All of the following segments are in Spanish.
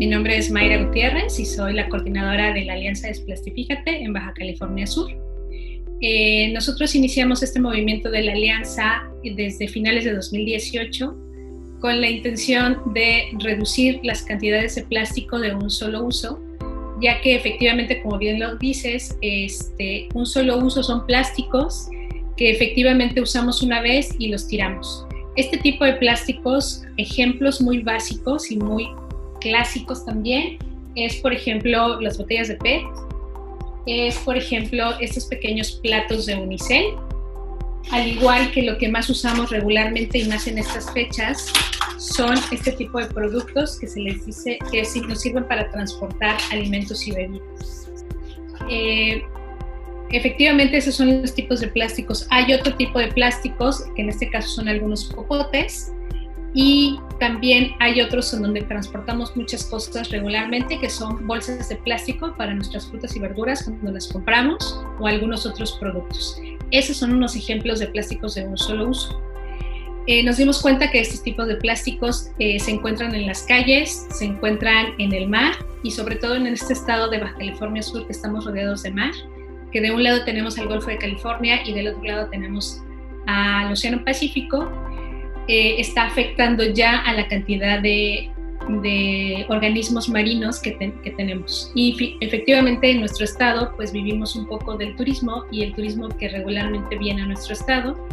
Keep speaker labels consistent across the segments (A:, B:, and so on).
A: Mi nombre es Mayra Gutiérrez y soy la coordinadora de la Alianza Desplastifícate en Baja California Sur. Nosotros iniciamos este movimiento de la Alianza desde finales de 2018 con la intención de reducir las cantidades de plástico de un solo uso, ya que efectivamente, como bien lo dices, un solo uso son plásticos que efectivamente usamos una vez y los tiramos. Este tipo de plásticos, ejemplos muy básicos y muy clásicos también, es por ejemplo las botellas de PET, es por ejemplo estos pequeños platos de unicel, al igual que lo que más usamos regularmente y más en estas fechas son este tipo de productos que se les dice que nos sirven para transportar alimentos y bebidas. Efectivamente, esos son los tipos de plásticos. Hay otro tipo de plásticos, que en este caso son algunos popotes, y también hay otros en donde transportamos muchas cosas regularmente, que son bolsas de plástico para nuestras frutas y verduras cuando las compramos o algunos otros productos. Esos son unos ejemplos de plásticos de un solo uso. Nos dimos cuenta que estos tipos de plásticos se encuentran en las calles, se encuentran en el mar y sobre todo en este estado de Baja California Sur, que estamos rodeados de mar, que de un lado tenemos al Golfo de California y del otro lado tenemos al Océano Pacífico. Está afectando ya a la cantidad de organismos marinos que tenemos. Y efectivamente en nuestro estado pues vivimos un poco del turismo, y el turismo que regularmente viene a nuestro estado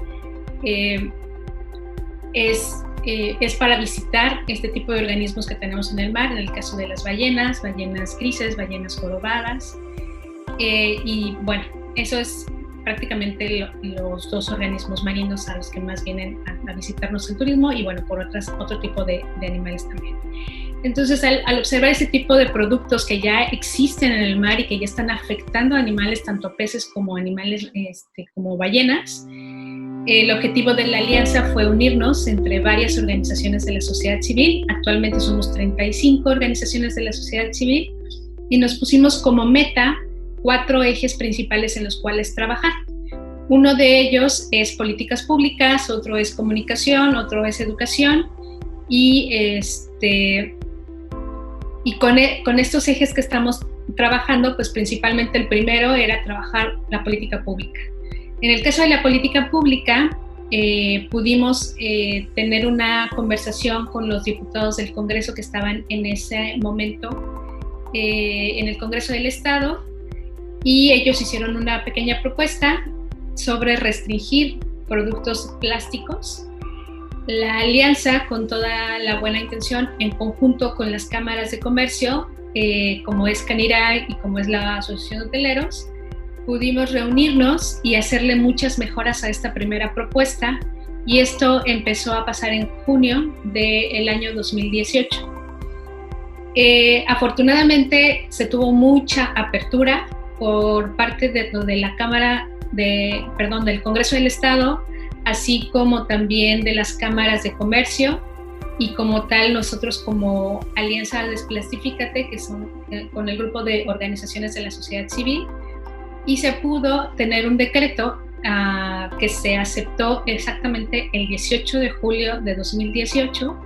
A: es para visitar este tipo de organismos que tenemos en el mar, en el caso de las ballenas grises, ballenas jorobadas, y bueno, eso es prácticamente los dos organismos marinos a los que más vienen a visitarnos el turismo, y bueno, por otro tipo de animales también. Entonces, al observar ese tipo de productos que ya existen en el mar y que ya están afectando a animales, tanto peces como animales como ballenas, el objetivo de la alianza fue unirnos entre varias organizaciones de la sociedad civil. Actualmente somos 35 organizaciones de la sociedad civil y nos pusimos como meta 4 ejes principales en los cuales trabajar. Uno de ellos es políticas públicas, otro es comunicación, otro es educación, y con estos ejes que estamos trabajando, pues principalmente el primero era trabajar la política pública. En el caso de la política pública, pudimos tener una conversación con los diputados del Congreso que estaban en ese momento en el Congreso del Estado, y ellos hicieron una pequeña propuesta sobre restringir productos plásticos. La alianza, con toda la buena intención, en conjunto con las cámaras de comercio, como es Canirae y como es la Asociación de Hoteleros, pudimos reunirnos y hacerle muchas mejoras a esta primera propuesta, y esto empezó a pasar en junio del año 2018. Afortunadamente se tuvo mucha apertura por parte de la Cámara del Congreso del Estado, así como también de las cámaras de comercio, y como tal nosotros como Alianza Desplastifícate, que son con el grupo de organizaciones de la sociedad civil, y se pudo tener un decreto que se aceptó exactamente el 18 de julio de 2018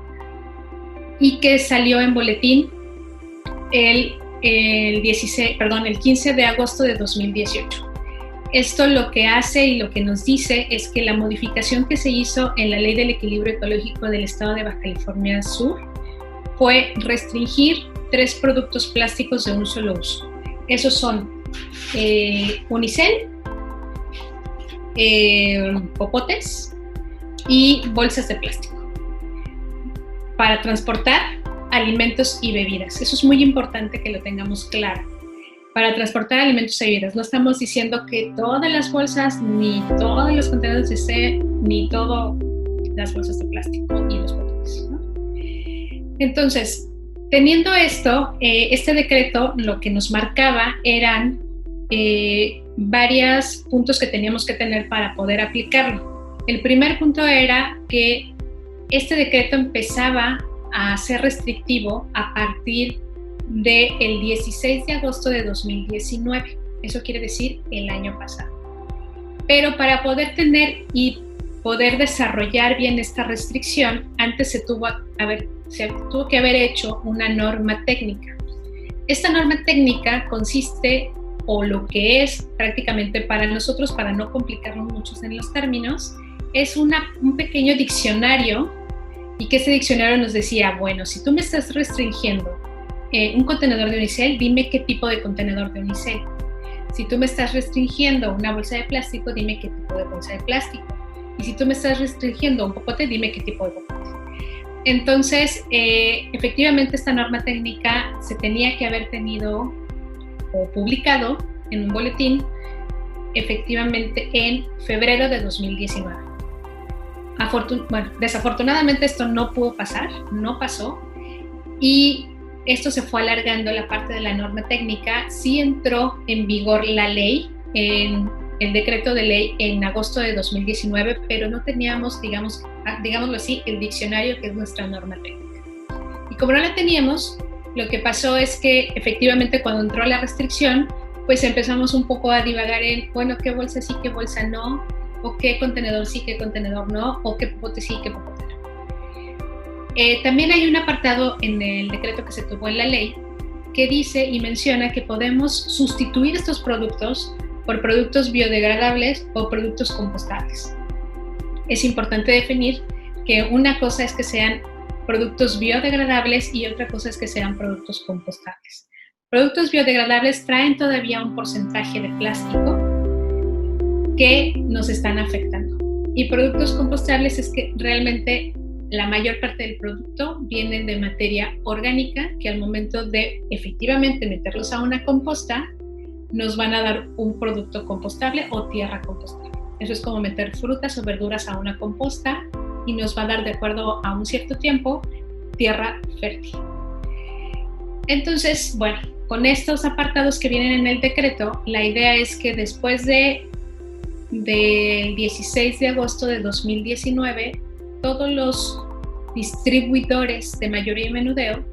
A: y que salió en boletín el 15 de agosto de 2018. Esto lo que hace y lo que nos dice es que la modificación que se hizo en la Ley del Equilibrio Ecológico del Estado de Baja California Sur fue restringir 3 productos plásticos de un solo uso. Esos son unicel, popotes y bolsas de plástico para transportar alimentos y bebidas. Eso es muy importante que lo tengamos claro. Para transportar alimentos y bebidas, no estamos diciendo que todas las bolsas, ni todos los contenedores de té, ni todas las bolsas de plástico y los botellas, ¿no? Entonces, teniendo esto, este decreto lo que nos marcaba eran varios puntos que teníamos que tener para poder aplicarlo. El primer punto era que este decreto empezaba a ser restrictivo a partir del 16 de agosto de 2019. Eso quiere decir el año pasado. Pero para poder tener y poder desarrollar bien esta restricción, antes se se tuvo que haber hecho una norma técnica. Esta norma técnica consiste, o lo que es prácticamente para nosotros, para no complicarnos mucho en los términos, es un pequeño diccionario, y que ese diccionario nos decía, bueno, si tú me estás restringiendo un contenedor de unicel, dime qué tipo de contenedor de unicel. Si tú me estás restringiendo una bolsa de plástico, dime qué tipo de bolsa de plástico. Y si tú me estás restringiendo un popote, dime qué tipo de popote. Entonces, efectivamente, esta norma técnica se tenía que haber tenido o publicado en un boletín, efectivamente, en febrero de 2019. Bueno, desafortunadamente esto no pudo pasar, no pasó, y esto se fue alargando la parte de la norma técnica. Sí entró en vigor la ley, en el decreto de ley en agosto de 2019, pero no teníamos, digámoslo así, el diccionario que es nuestra norma técnica. Y como no la teníamos, lo que pasó es que efectivamente cuando entró la restricción, pues empezamos un poco a divagar en, bueno, qué bolsa sí, qué bolsa no, o qué contenedor sí, qué contenedor no, o qué popote sí, qué popote no. También hay un apartado en el decreto que se tuvo en la ley que dice y menciona que podemos sustituir estos productos por productos biodegradables o productos compostables. Es importante definir que una cosa es que sean productos biodegradables y otra cosa es que sean productos compostables. Productos biodegradables traen todavía un porcentaje de plástico que nos están afectando. Y productos compostables es que realmente la mayor parte del producto viene de materia orgánica que al momento de efectivamente meterlos a una composta nos van a dar un producto compostable o tierra compostable. Eso es como meter frutas o verduras a una composta y nos va a dar, de acuerdo a un cierto tiempo, tierra fértil. Entonces, bueno, con estos apartados que vienen en el decreto, la idea es que después del 16 de agosto de 2019, todos los distribuidores de mayoría y menudeo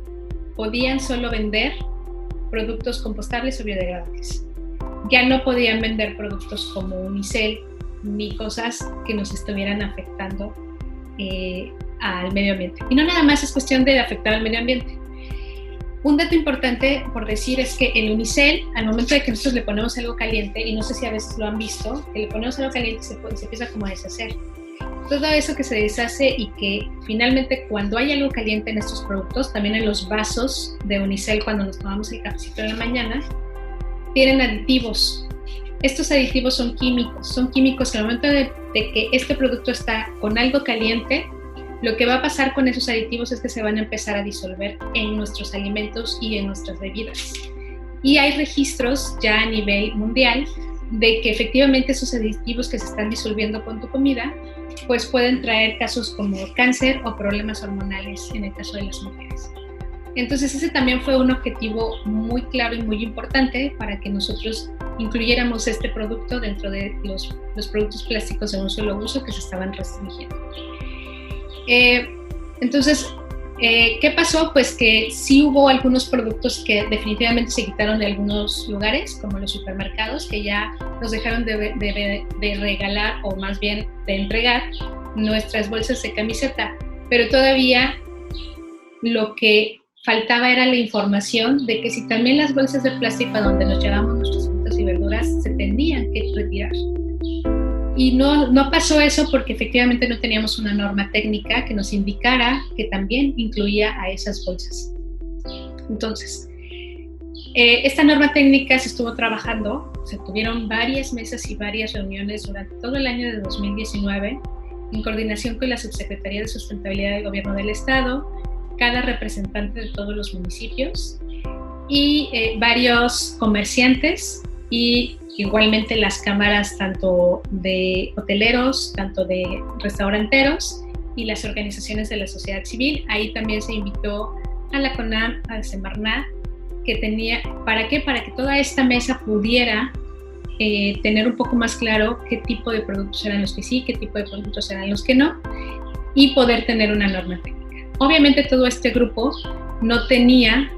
A: podían solo vender productos compostables o biodegradables. Ya no podían vender productos como unicel ni cosas que nos estuvieran afectando al medio ambiente. Y no nada más es cuestión de afectar al medio ambiente. Un dato importante por decir es que el unicel, al momento de que nosotros le ponemos algo caliente, y no sé si a veces lo han visto, que le ponemos algo caliente y se empieza como a deshacer. Todo eso que se deshace y que finalmente cuando hay algo caliente en estos productos, también en los vasos de unicel cuando nos tomamos el cafecito en la mañana, tienen aditivos. Estos aditivos son químicos que al momento de que este producto está con algo caliente, lo que va a pasar con esos aditivos es que se van a empezar a disolver en nuestros alimentos y en nuestras bebidas. Y hay registros ya a nivel mundial de que efectivamente esos aditivos que se están disolviendo con tu comida pues pueden traer casos como cáncer o problemas hormonales en el caso de las mujeres. Entonces ese también fue un objetivo muy claro y muy importante para que nosotros incluyéramos este producto dentro de los productos plásticos de un solo uso que se estaban restringiendo. Entonces, ¿qué pasó? Pues que sí hubo algunos productos que definitivamente se quitaron de algunos lugares, como los supermercados, que ya nos dejaron de regalar, o más bien de entregar, nuestras bolsas de camiseta. Pero todavía lo que faltaba era la información de que si también las bolsas de plástico donde nos llevamos nuestras frutas y verduras se tenían que retirar. Y no pasó eso porque efectivamente no teníamos una norma técnica que nos indicara que también incluía a esas bolsas. Entonces, esta norma técnica se estuvo trabajando, se tuvieron varias mesas y varias reuniones durante todo el año de 2019 en coordinación con la Subsecretaría de Sustentabilidad del Gobierno del Estado, cada representante de todos los municipios y varios comerciantes y igualmente las cámaras tanto de hoteleros, tanto de restauranteros y las organizaciones de la sociedad civil. Ahí también se invitó a la CONAM, a Semarnat, que tenía, ¿para qué? Para que toda esta mesa pudiera tener un poco más claro qué tipo de productos eran los que sí, qué tipo de productos eran los que no, y poder tener una norma técnica. Obviamente todo este grupo no tenía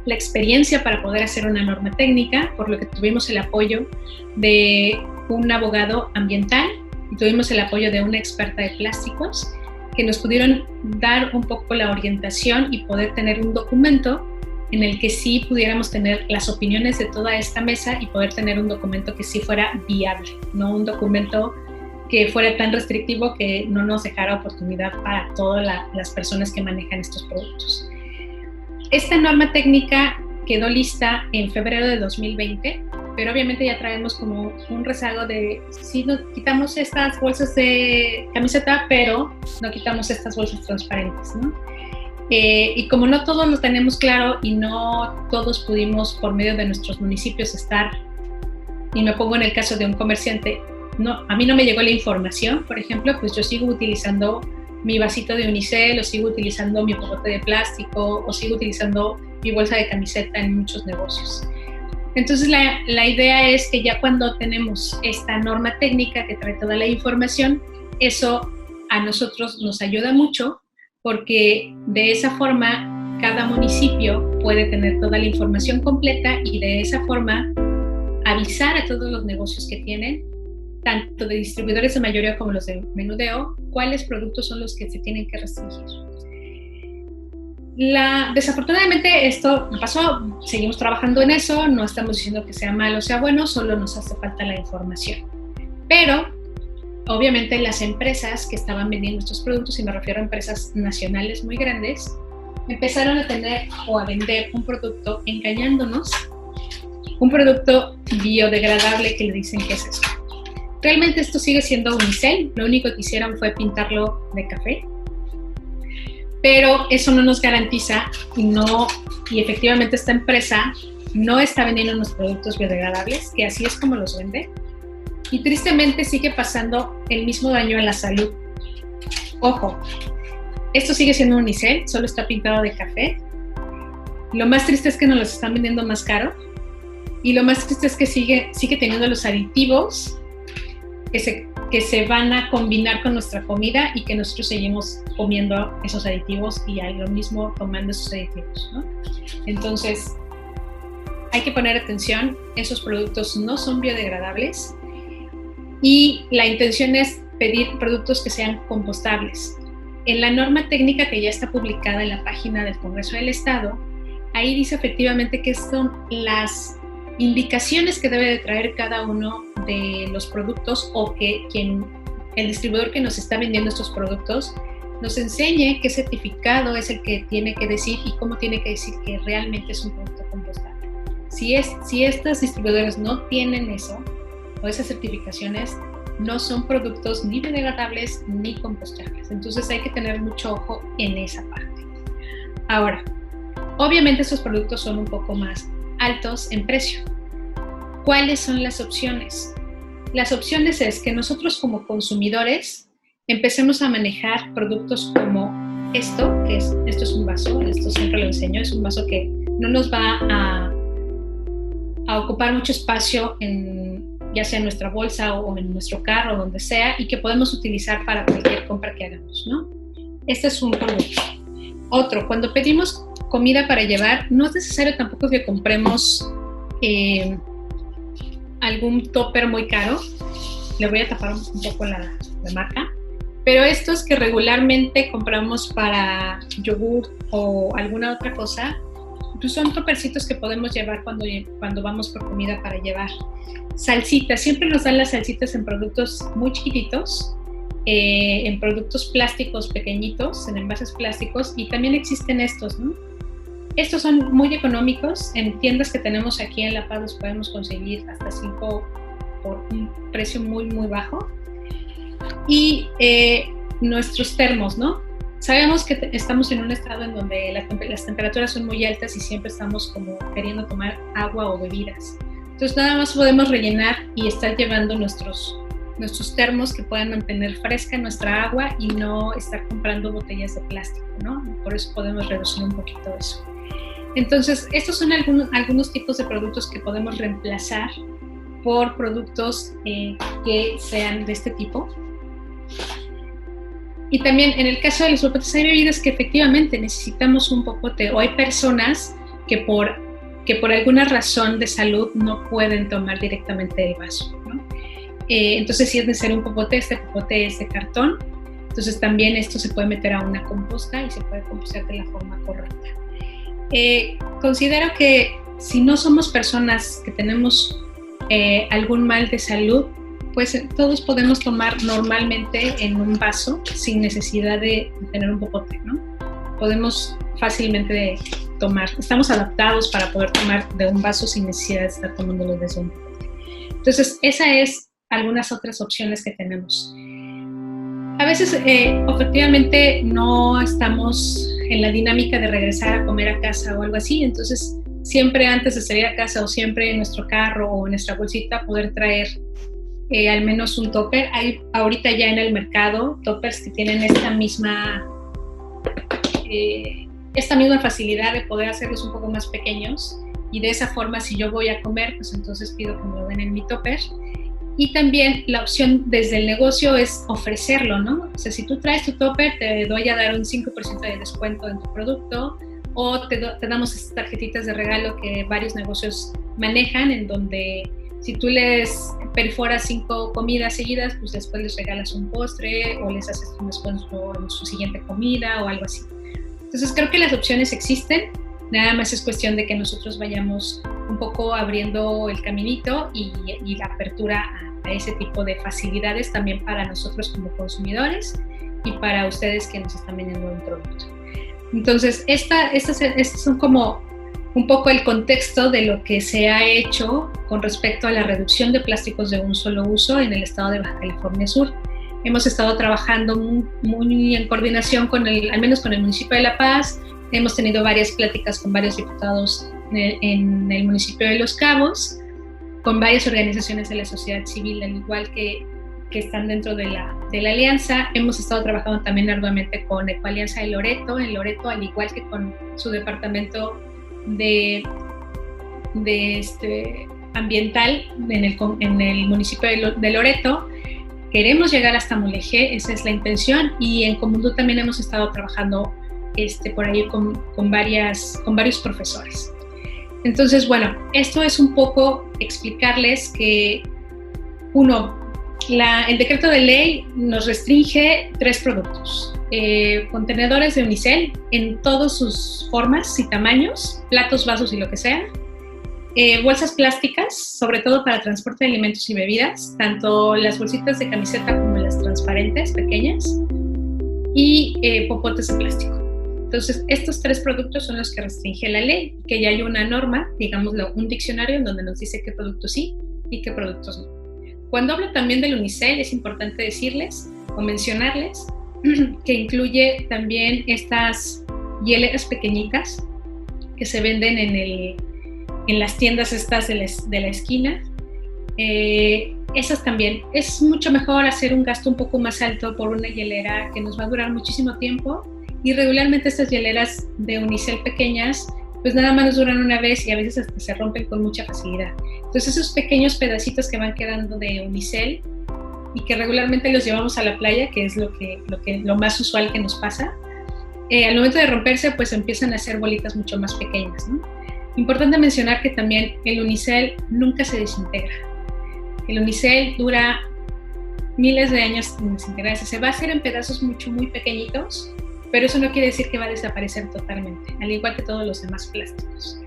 A: la experiencia para poder hacer una norma técnica, por lo que tuvimos el apoyo de un abogado ambiental y tuvimos el apoyo de una experta de plásticos que nos pudieron dar un poco la orientación y poder tener un documento en el que sí pudiéramos tener las opiniones de toda esta mesa y poder tener un documento que sí fuera viable, no un documento que fuera tan restrictivo que no nos dejara oportunidad para todas las personas que manejan estos productos. Esta norma técnica quedó lista en febrero de 2020, pero obviamente ya traemos como un rezago de sí, nos quitamos estas bolsas de camiseta, pero no quitamos estas bolsas transparentes, ¿no? Y como no todos lo tenemos claro y no todos pudimos por medio de nuestros municipios estar, y me pongo en el caso de un comerciante, no, a mí no me llegó la información, por ejemplo, pues yo sigo utilizando mi vasito de unicel, o sigo utilizando mi popote de plástico, o sigo utilizando mi bolsa de camiseta en muchos negocios. Entonces la idea es que ya cuando tenemos esta norma técnica que trae toda la información, eso a nosotros nos ayuda mucho, porque de esa forma cada municipio puede tener toda la información completa y de esa forma avisar a todos los negocios que tienen, tanto de distribuidores de mayoreo como los de menudeo, cuáles productos son los que se tienen que restringir. Desafortunadamente esto pasó, seguimos trabajando en eso, no estamos diciendo que sea malo o sea bueno, solo nos hace falta la información. Pero obviamente las empresas que estaban vendiendo estos productos, y me refiero a empresas nacionales muy grandes, empezaron a tener o a vender un producto engañándonos, un producto biodegradable que le dicen que es eso. Realmente esto sigue siendo unicel, lo único que hicieron fue pintarlo de café, pero eso no nos garantiza y efectivamente esta empresa no está vendiendo unos productos biodegradables, que así es como los vende. Y tristemente sigue pasando el mismo daño a la salud. Ojo, esto sigue siendo unicel, solo está pintado de café. Lo más triste es que nos los están vendiendo más caro. Y lo más triste es que sigue teniendo los aditivos que se van a combinar con nuestra comida y que nosotros seguimos comiendo esos aditivos y lo mismo tomando esos aditivos, ¿no? Entonces, hay que poner atención, esos productos no son biodegradables. Y la intención es pedir productos que sean compostables. En la norma técnica que ya está publicada en la página del Congreso del Estado, ahí dice efectivamente que son las indicaciones que debe de traer cada uno de los productos, o que el distribuidor que nos está vendiendo estos productos nos enseñe qué certificado es el que tiene que decir y cómo tiene que decir que realmente es un producto compostable. Si estos distribuidores no tienen eso, o esas certificaciones, no son productos ni biodegradables ni compostables. Entonces hay que tener mucho ojo en esa parte. Ahora, obviamente estos productos son un poco más altos en precio. ¿Cuáles son las opciones? Las opciones es que nosotros como consumidores empecemos a manejar productos como esto es un vaso, esto siempre lo enseño, es un vaso que no nos va a ocupar mucho espacio ya sea en nuestra bolsa o en nuestro carro, donde sea, y que podemos utilizar para cualquier compra que hagamos, ¿no? Este es un producto. Otro, cuando pedimos comida para llevar, no es necesario tampoco que compremos algún topper muy caro. Le voy a tapar un poco la marca. Pero estos que regularmente compramos para yogur o alguna otra cosa, pues son toppercitos que podemos llevar cuando vamos por comida para llevar. Salsitas, siempre nos dan las salsitas en productos muy chiquititos, en productos plásticos pequeñitos, en envases plásticos, y también existen estos, ¿no? Estos son muy económicos, en tiendas que tenemos aquí en La Paz los podemos conseguir hasta 5 por un precio muy, muy bajo. Y nuestros termos, ¿no? Sabemos que estamos en un estado en donde las temperaturas son muy altas y siempre estamos como queriendo tomar agua o bebidas. Entonces nada más podemos rellenar y estar llevando nuestros termos que puedan mantener fresca nuestra agua y no estar comprando botellas de plástico, ¿no? Por eso podemos reducir un poquito eso. Entonces, estos son algunos tipos de productos que podemos reemplazar por productos que sean de este tipo. Y también en el caso de los popotes hay bebidas que efectivamente necesitamos un popote, o hay personas que por alguna razón de salud no pueden tomar directamente del vaso, ¿no? Entonces sí es necesario un popote, este popote es de cartón, Entonces también esto se puede meter a una composta y se puede compostar de la forma correcta. Considero que si no somos personas que tenemos algún mal de salud, pues todos podemos tomar normalmente en un vaso sin necesidad de tener un popote, ¿no? Podemos fácilmente tomar, estamos adaptados para poder tomar de un vaso sin necesidad de estar tomándolo desde un popote. Entonces, esa es algunas otras opciones que tenemos. A veces, efectivamente, no estamos en la dinámica de regresar a comer a casa o algo así, entonces siempre antes de salir a casa o siempre en nuestro carro o en nuestra bolsita poder traer al menos un topper. Hay ahorita ya en el mercado toppers que tienen esta misma facilidad de poder hacerlos un poco más pequeños, y de esa forma si yo voy a comer, pues entonces pido que me lo den en mi topper. Y también la opción desde el negocio es ofrecerlo, ¿no? O sea, si tú traes tu topper, te doy a dar un 5% de descuento en tu producto, o te damos estas tarjetitas de regalo que varios negocios manejan, en donde si tú les perforas 5 comidas seguidas, pues después les regalas un postre o les haces un descuento en su siguiente comida o algo así. Entonces creo que las opciones existen, nada más es cuestión de que nosotros vayamos un poco abriendo el caminito y la apertura a ese tipo de facilidades también para nosotros como consumidores y para ustedes que nos están vendiendo un producto. Entonces, estas son como un poco el contexto de lo que se ha hecho con respecto a la reducción de plásticos de un solo uso en el estado de Baja California Sur. Hemos estado trabajando muy en coordinación al menos con el municipio de La Paz. Hemos tenido varias pláticas con varios diputados en el municipio de Los Cabos, con varias organizaciones de la sociedad civil, al igual que están dentro de la alianza. Hemos estado trabajando también arduamente con Ecoalianza de Loreto, en Loreto, al igual que con su departamento de ambiental en el municipio de Loreto. Queremos llegar hasta Mulegé, esa es la intención, y en Comundú también hemos estado trabajando por ahí con varios profesores. Entonces, bueno, esto es un poco explicarles que, el decreto de ley nos restringe 3 productos. Contenedores de unicel en todas sus formas y tamaños, platos, vasos y lo que sea. Bolsas plásticas, sobre todo para transporte de alimentos y bebidas, tanto las bolsitas de camiseta como las transparentes, pequeñas, y popotes de plástico. Entonces, estos 3 productos son los que restringe la ley, que ya hay una norma, digámoslo, un diccionario en donde nos dice qué productos sí y qué productos no. Cuando hablo también del unicel, es importante decirles o mencionarles que incluye también estas hieleras pequeñitas que se venden en las tiendas estas de la esquina. Esas también. Es mucho mejor hacer un gasto un poco más alto por una hielera que nos va a durar muchísimo tiempo, y regularmente estas hieleras de unicel pequeñas pues nada más nos duran una vez y a veces hasta se rompen con mucha facilidad. Entonces esos pequeños pedacitos que van quedando de unicel y que regularmente los llevamos a la playa, que es lo más usual que nos pasa, al momento de romperse pues empiezan a hacer bolitas mucho más pequeñas, ¿no? Importante mencionar que también el unicel nunca se desintegra. El unicel dura miles de años sin desintegrarse. Se va a hacer en pedazos muy pequeñitos, pero eso no quiere decir que va a desaparecer totalmente, al igual que todos los demás plásticos.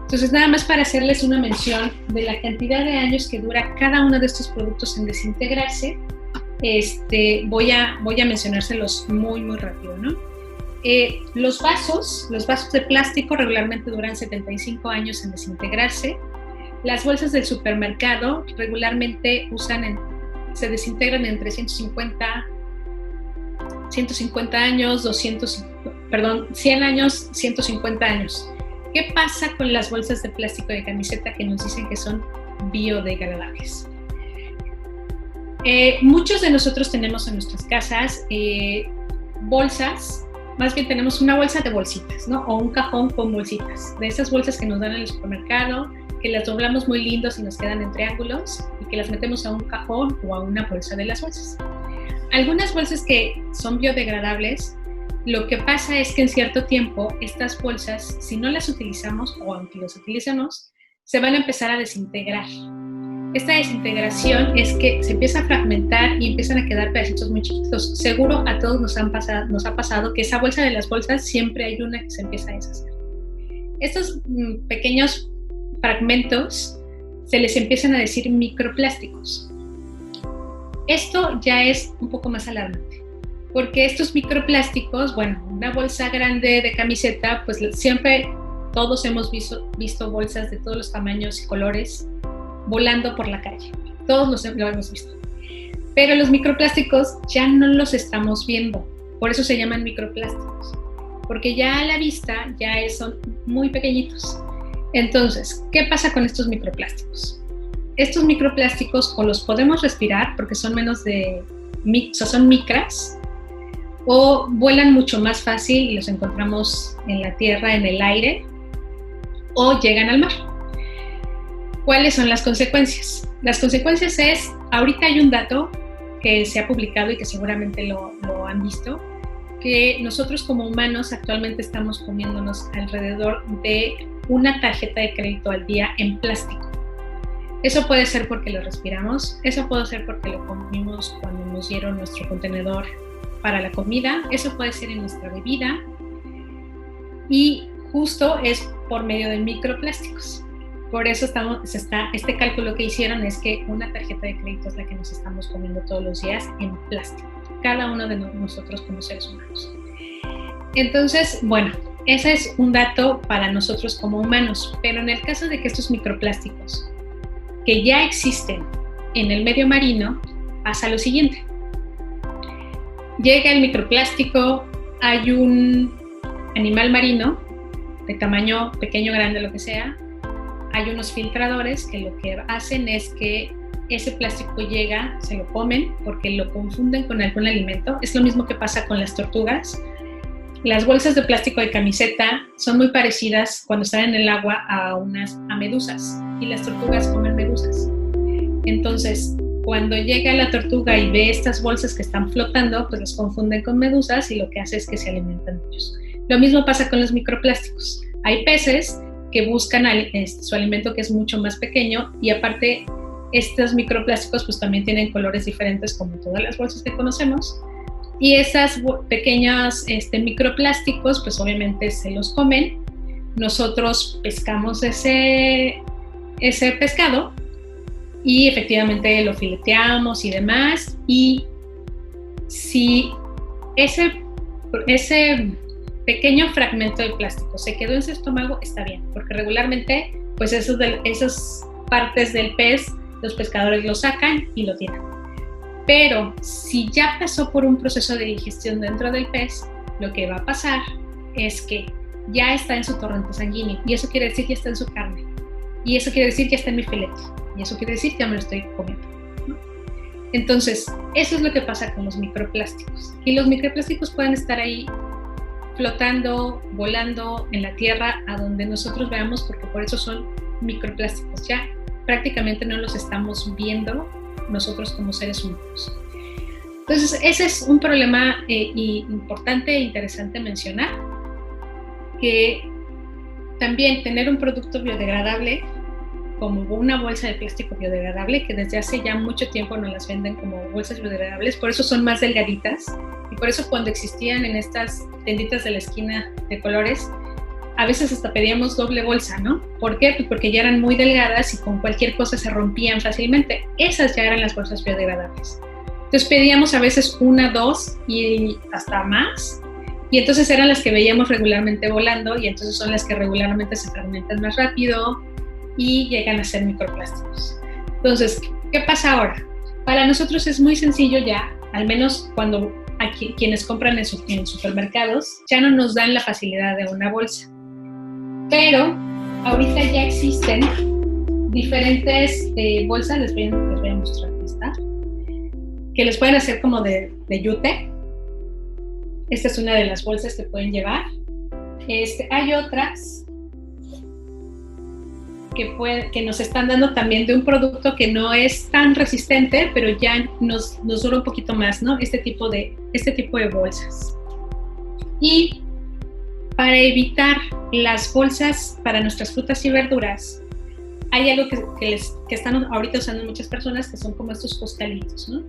A: Entonces, nada más para hacerles una mención de la cantidad de años que dura cada uno de estos productos en desintegrarse, voy a mencionárselos muy rápido, ¿no? Los vasos de plástico regularmente duran 75 años en desintegrarse. Las bolsas del supermercado regularmente se desintegran entre 150 años, 100 años, 150 años. ¿Qué pasa con las bolsas de plástico de camiseta que nos dicen que son biodegradables? Muchos de nosotros tenemos en nuestras casas bolsas, más bien tenemos una bolsa de bolsitas, ¿no? O un cajón con bolsitas, de esas bolsas que nos dan en el supermercado, que las doblamos muy lindos y nos quedan en triángulos y que las metemos a un cajón o a una bolsa de las bolsas. Algunas bolsas que son biodegradables, lo que pasa es que en cierto tiempo estas bolsas, si no las utilizamos o aunque las utilicemos, se van a empezar a desintegrar. Esta desintegración es que se empieza a fragmentar y empiezan a quedar pedacitos muy chiquitos. Seguro a todos nos ha pasado que esa bolsa de las bolsas siempre hay una que se empieza a deshacer. Estos pequeños fragmentos se les empiezan a decir microplásticos. Esto ya es un poco más alarmante, porque estos microplásticos, bueno, una bolsa grande de camiseta, pues siempre todos hemos visto bolsas de todos los tamaños y colores volando por la calle. Todos lo hemos visto. Pero los microplásticos ya no los estamos viendo. Por eso se llaman microplásticos. Porque ya a la vista ya son muy pequeñitos. Entonces, ¿qué pasa con estos microplásticos? Estos microplásticos o los podemos respirar porque son son micras, o vuelan mucho más fácil y los encontramos en la tierra, en el aire, o llegan al mar. ¿Cuáles son las consecuencias? Las consecuencias es, ahorita hay un dato que se ha publicado y que seguramente lo han visto, que nosotros como humanos actualmente estamos comiéndonos alrededor de una tarjeta de crédito al día en plástico. Eso puede ser porque lo respiramos, eso puede ser porque lo comimos cuando nos dieron nuestro contenedor para la comida, eso puede ser en nuestra bebida y justo es por medio de microplásticos. Por eso este cálculo que hicieron es que una tarjeta de crédito es la que nos estamos comiendo todos los días en plástico, cada uno de nosotros como seres humanos. Entonces, bueno, ese es un dato para nosotros como humanos, pero en el caso de que estos microplásticos que ya existen en el medio marino, pasa lo siguiente. Llega el microplástico, hay un animal marino de tamaño pequeño, grande, lo que sea. Hay unos filtradores que lo que hacen es que ese plástico llega, se lo comen porque lo confunden con algún alimento. Es lo mismo que pasa con las tortugas. Las bolsas de plástico de camiseta son muy parecidas cuando están en el agua a medusas, y las tortugas comen medusas. Entonces, cuando llega la tortuga y ve estas bolsas que están flotando, pues las confunden con medusas y lo que hace es que se alimentan de ellos. Lo mismo pasa con los microplásticos. Hay peces que buscan su alimento que es mucho más pequeño, y aparte estos microplásticos pues también tienen colores diferentes como todas las bolsas que conocemos, y esas pequeños microplásticos pues obviamente se los comen. Nosotros pescamos ese pescado y efectivamente lo fileteamos y demás, y si ese pequeño fragmento de plástico se quedó en su estómago, está bien, porque regularmente pues esas partes del pez los pescadores lo sacan y lo tiran. Pero si ya pasó por un proceso de digestión dentro del pez, lo que va a pasar es que ya está en su torrente sanguíneo, y eso quiere decir que está en su carne, y eso quiere decir que está en mi filete, y eso quiere decir que ya me lo estoy comiendo, ¿no? Entonces, eso es lo que pasa con los microplásticos. Y los microplásticos pueden estar ahí flotando, volando en la tierra, a donde nosotros veamos, porque por eso son microplásticos. Ya prácticamente no los estamos viendo nosotros como seres humanos. Entonces, ese es un problema importante e interesante mencionar, que también tener un producto biodegradable, como una bolsa de plástico biodegradable, que desde hace ya mucho tiempo nos las venden como bolsas biodegradables, por eso son más delgaditas, y por eso cuando existían en estas tienditas de la esquina de colores, a veces hasta pedíamos doble bolsa, ¿no? ¿Por qué? Pues porque ya eran muy delgadas y con cualquier cosa se rompían fácilmente. Esas ya eran las bolsas biodegradables. Entonces pedíamos a veces una, dos y hasta más, y entonces eran las que veíamos regularmente volando, y entonces son las que regularmente se fragmentan más rápido y llegan a ser microplásticos. Entonces, ¿qué pasa ahora? Para nosotros es muy sencillo ya, al menos cuando quienes compran en supermercados, ya no nos dan la facilidad de una bolsa. Pero ahorita ya existen diferentes bolsas, les voy a mostrar esta, que les pueden hacer como de yute. Esta es una de las bolsas que pueden llevar. Hay otras que nos están dando también de un producto que no es tan resistente, pero ya nos dura un poquito más, ¿no? Este tipo de bolsas. Y para evitar las bolsas para nuestras frutas y verduras, hay algo que están ahorita usando muchas personas, que son como estos costalitos, ¿no?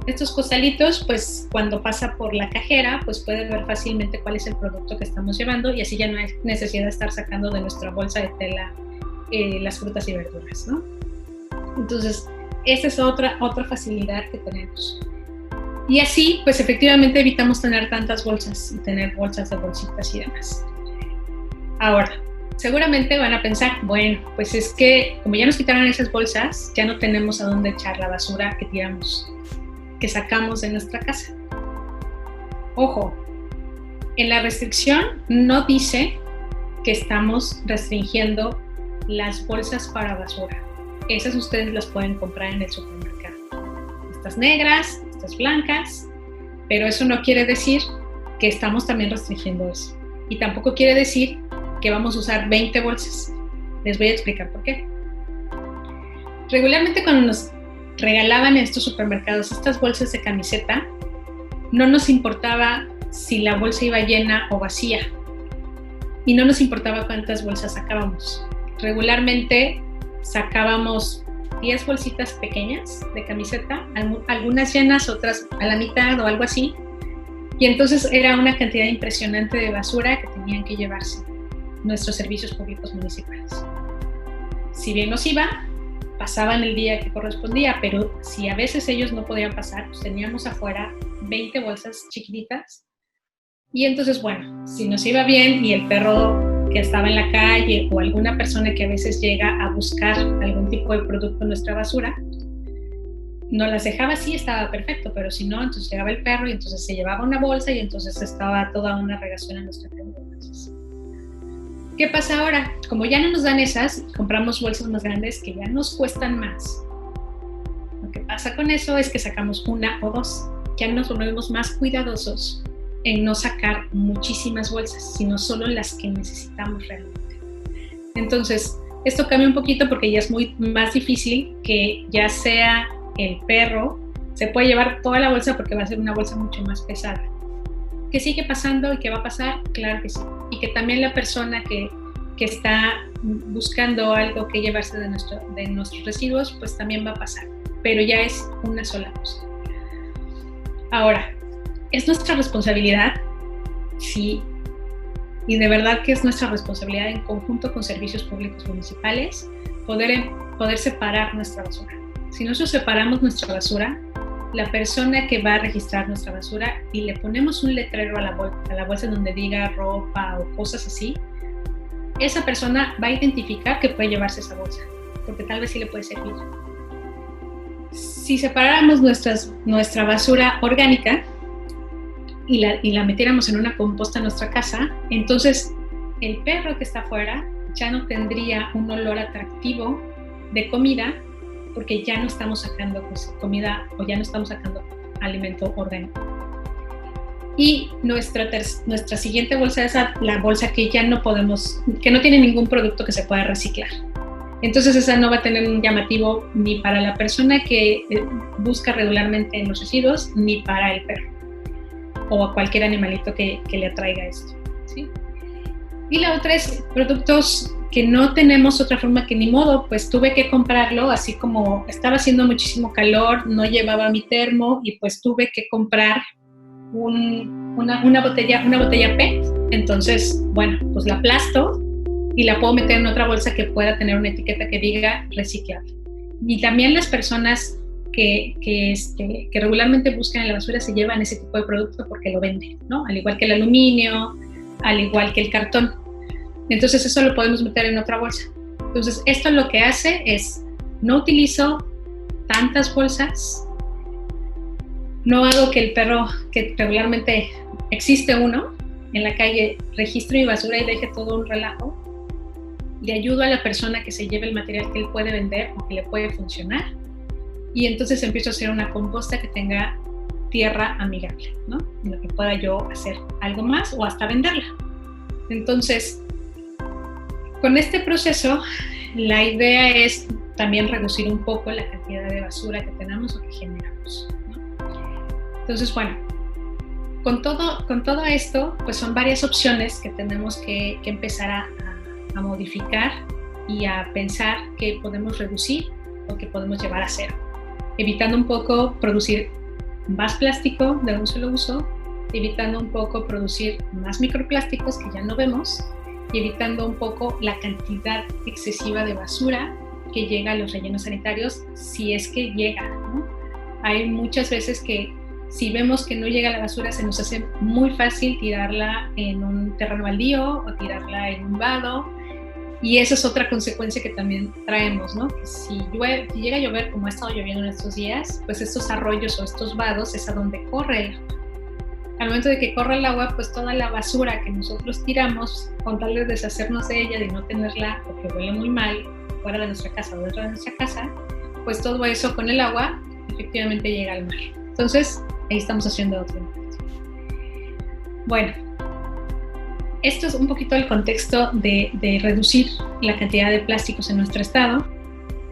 A: Estos costalitos, pues cuando pasa por la cajera, pues puede ver fácilmente cuál es el producto que estamos llevando y así ya no hay necesidad de estar sacando de nuestra bolsa de tela las frutas y verduras, ¿no? Entonces, esta es otra facilidad que tenemos. Y así, pues efectivamente evitamos tener tantas bolsas y tener bolsas de bolsitas y demás. Ahora, seguramente van a pensar, bueno, pues es que como ya nos quitaron esas bolsas, ya no tenemos a dónde echar la basura que tiramos, que sacamos de nuestra casa. Ojo, en la restricción no dice que estamos restringiendo las bolsas para basura. Esas ustedes las pueden comprar en el supermercado. Estas negras, estas blancas, pero eso no quiere decir que estamos también restringiendo eso. Y tampoco quiere decir que vamos a usar 20 bolsas. Les voy a explicar por qué. Regularmente cuando nos regalaban en estos supermercados estas bolsas de camiseta, no nos importaba si la bolsa iba llena o vacía y no nos importaba cuántas bolsas sacábamos. Regularmente sacábamos 10 bolsitas pequeñas de camiseta, algunas llenas, otras a la mitad o algo así, y entonces era una cantidad impresionante de basura que tenían que llevarse nuestros servicios públicos municipales. Si bien nos iba, pasaban el día que correspondía, pero si a veces ellos no podían pasar, pues teníamos afuera 20 bolsas chiquititas. Y entonces, bueno, si nos iba bien y el perro que estaba en la calle o alguna persona que a veces llega a buscar algún tipo de producto en nuestra basura, no las dejaba así, estaba perfecto, pero si no, entonces llegaba el perro y entonces se llevaba una bolsa y entonces estaba toda una regación en nuestra calle. ¿Qué pasa ahora? Como ya no nos dan esas, compramos bolsas más grandes que ya nos cuestan más. Lo que pasa con eso es que sacamos una o dos. Ya nos volvemos más cuidadosos en no sacar muchísimas bolsas, sino solo las que necesitamos realmente. Entonces, esto cambia un poquito porque ya es muy más difícil que ya sea el perro se puede llevar toda la bolsa porque va a ser una bolsa mucho más pesada. ¿Que sigue pasando y que va a pasar? Claro que sí. Y que también la persona que está buscando algo que llevarse de nuestros residuos, pues también va a pasar. Pero ya es una sola cosa. Ahora, ¿es nuestra responsabilidad? Sí. Y de verdad que es nuestra responsabilidad en conjunto con servicios públicos municipales poder separar nuestra basura. Si nosotros separamos nuestra basura, la persona que va a registrar nuestra basura y le ponemos un letrero a la bolsa donde diga ropa o cosas así, esa persona va a identificar que puede llevarse esa bolsa, porque tal vez sí le puede servir. Si separáramos nuestra basura orgánica y la metiéramos en una composta en nuestra casa, entonces el perro que está afuera ya no tendría un olor atractivo de comida, porque ya no estamos sacando comida o ya no estamos sacando alimento orgánico. Y nuestra siguiente bolsa es la bolsa que ya no podemos, que no tiene ningún producto que se pueda reciclar. Entonces esa no va a tener un llamativo ni para la persona que busca regularmente en los residuos, ni para el perro o a cualquier animalito que le atraiga esto, ¿sí? Y la otra es productos que no tenemos otra forma que ni modo, pues tuve que comprarlo, así como estaba haciendo muchísimo calor, no llevaba mi termo y pues tuve que comprar una botella PET. Entonces, bueno, pues la aplasto y la puedo meter en otra bolsa que pueda tener una etiqueta que diga reciclable. Y también las personas que regularmente buscan en la basura se llevan ese tipo de producto porque lo venden, ¿no? Al igual que el aluminio, al igual que el cartón. Entonces eso lo podemos meter en otra bolsa. Entonces esto lo que hace es, no utilizo tantas bolsas, no hago que el perro, que regularmente existe uno en la calle, registre mi basura y deje todo un relajo, le ayudo a la persona que se lleve el material que él puede vender o que le puede funcionar, y entonces empiezo a hacer una composta que tenga tierra amigable, ¿no? En la que pueda yo hacer algo más o hasta venderla. Entonces, con este proceso, la idea es también reducir un poco la cantidad de basura que tenemos o que generamos, ¿no? Entonces, bueno, con todo esto, pues son varias opciones que tenemos que empezar a modificar y a pensar que podemos reducir o que podemos llevar a cero, evitando un poco producir más plástico de un solo uso, evitando un poco producir más microplásticos que ya no vemos y evitando un poco la cantidad excesiva de basura que llega a los rellenos sanitarios, si es que llega, ¿no? Hay muchas veces que si vemos que no llega la basura, se nos hace muy fácil tirarla en un terreno baldío o tirarla en un vado, y esa es otra consecuencia que también traemos, ¿no? Que si llega a llover como ha estado lloviendo en estos días, pues estos arroyos o estos vados es a donde corre el agua. Al momento de que corre el agua, pues toda la basura que nosotros tiramos, con tal de deshacernos de ella, de no tenerla porque huele muy mal, fuera de nuestra casa o dentro de nuestra casa, pues todo eso con el agua efectivamente llega al mar. Entonces, ahí estamos haciendo otro impacto. Bueno, esto es un poquito el contexto de reducir la cantidad de plásticos en nuestro estado.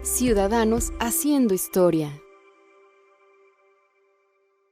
B: Ciudadanos haciendo historia.